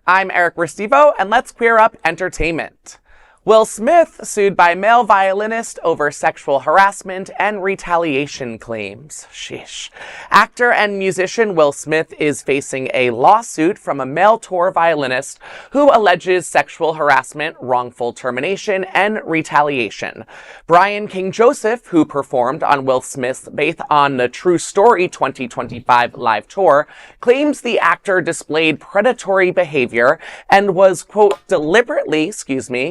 I'm Eric Restivo, and let's queer up entertainment. Will Smith sued by male violinist over sexual harassment and retaliation claims. Sheesh. Actor and musician Will Smith is facing a lawsuit from a male tour violinist who alleges sexual harassment, wrongful termination, and retaliation. Brian King Joseph, who performed on Will Smith's Based on the True Story 2025 live tour, claims the actor displayed predatory behavior and was, quote, deliberately,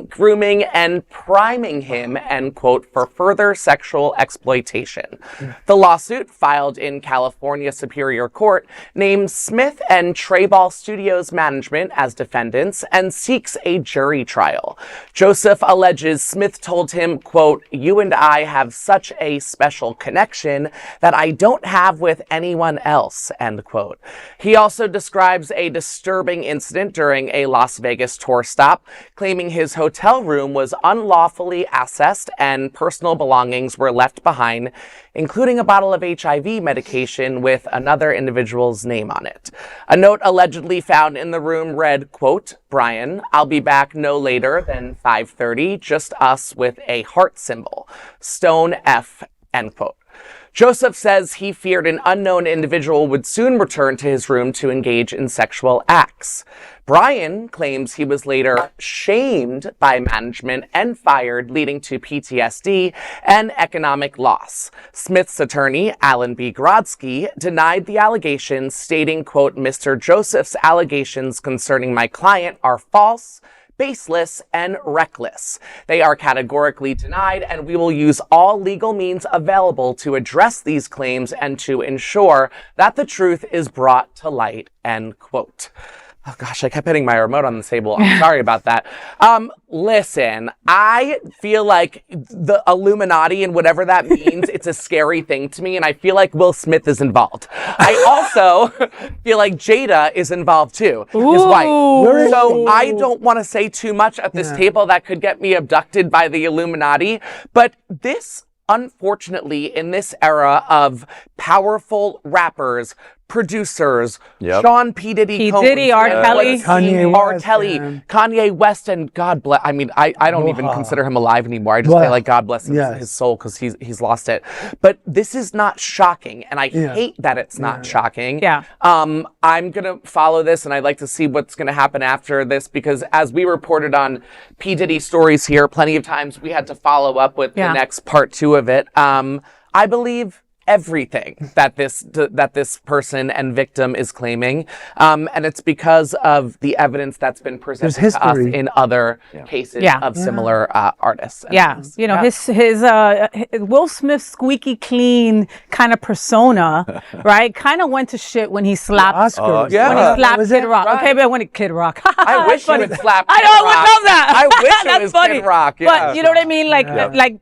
grooming and priming him, end quote, for further sexual exploitation. The lawsuit, filed in California Superior Court, names Smith and Treyball Studios management as defendants and seeks a jury trial. Joseph alleges Smith told him, quote, "You and I have such a special connection that I don't have with anyone else," end quote. He also describes a disturbing incident during a Las Vegas tour stop, claiming his hotel room was unlawfully accessed and personal belongings were left behind, including a bottle of HIV medication with another individual's name on it. A note allegedly found in the room read, quote, "Brian, I'll be back no later than 5:30, just us with a heart symbol. Stone F," end quote. Joseph says he feared an unknown individual would soon return to his room to engage in sexual acts. Brian claims he was later shamed by management and fired, leading to PTSD and economic loss. Smith's attorney, Alan B. Grodsky, denied the allegations, stating, quote, "Mr. Joseph's allegations concerning my client are false, baseless, and reckless. They are categorically denied, and we will use all legal means available to address these claims and to ensure that the truth is brought to light," end quote. Oh gosh, I kept hitting my remote on the table. I'm sorry about that. Listen, I feel like the Illuminati and whatever that means, it's a scary thing to me, and I feel like Will Smith is involved. I also feel like Jada is involved too, his wife. So I don't want to say too much at this table that could get me abducted by the Illuminati, but this, unfortunately, in this era of powerful rappers, producers, Sean P. Diddy, R. Kelly, Kanye West, and God bless. I mean, I don't even consider him alive anymore. I just say like God bless his soul, because he's lost it. But this is not shocking, and I hate that it's not shocking. I'm gonna follow this, and I'd like to see what's gonna happen after this, because as we reported on P. Diddy stories here, plenty of times we had to follow up with the next part 2 of it. I believe everything that this person and victim is claiming, and it's because of the evidence that's been presented to us in other cases of similar artists. You know, his Will Smith squeaky clean kind of persona, right? Kind of went to shit when he slapped when he slapped Kid Rock. Right. Okay, but when Kid Rock, I wish he would slap. I know, I would love that. I wish it was Kid Rock. But you know what I mean? Like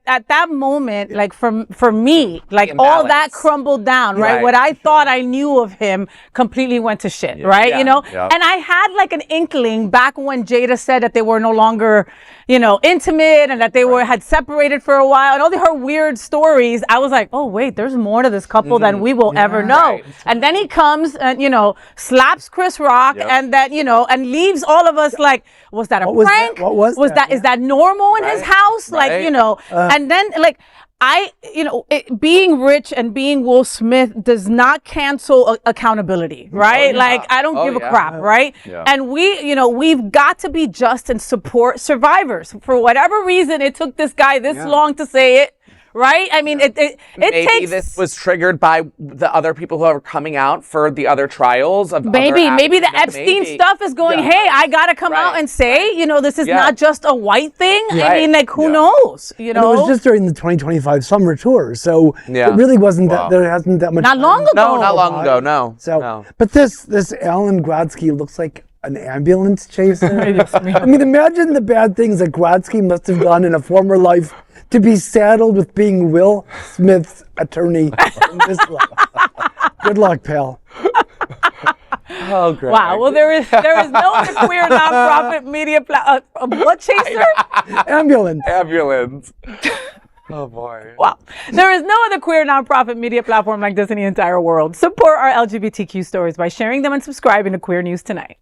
at that moment, like for me, like all that crumbled down, right? What I thought I knew of him completely went to shit, right? You know? And I had like an inkling back when Jada said that they were no longer, you know, intimate, and that they had separated for a while, and all her weird stories. I was like, oh wait, there's more to this couple than we will ever know. And then he comes and, you know, slaps Chris Rock, and that, you know, and leaves all of us like, was that a prank? What was that? Is that normal in his house? Like, you know, and then like, being rich and being Will Smith does not cancel accountability, right? Like, I don't give a crap, right? And we've got to be just and support survivors. For whatever reason, it took this guy this long to say it. Right? I mean, maybe this was triggered by the other people who are coming out for the other trials of maybe the Epstein stuff is going, hey, I gotta come out and say, you know, this is not just a white thing. I mean, like, who knows? You know, and it was just during the 2025 summer tour, so it really wasn't that there hasn't that much. Not long ago. No, not long ago. No. So, but this Alan Grodsky looks like an ambulance chaser. I mean, imagine the bad things that Grodsky must have done in a former life to be saddled with being Will Smith's attorney in this life. Good luck, pal. Oh, great. Wow. Well, there is no other queer nonprofit media blood chaser? Ambulance. Oh boy. Wow. There is no other queer nonprofit media platform like this in the entire world. Support our LGBTQ stories by sharing them and subscribing to Queer News Tonight.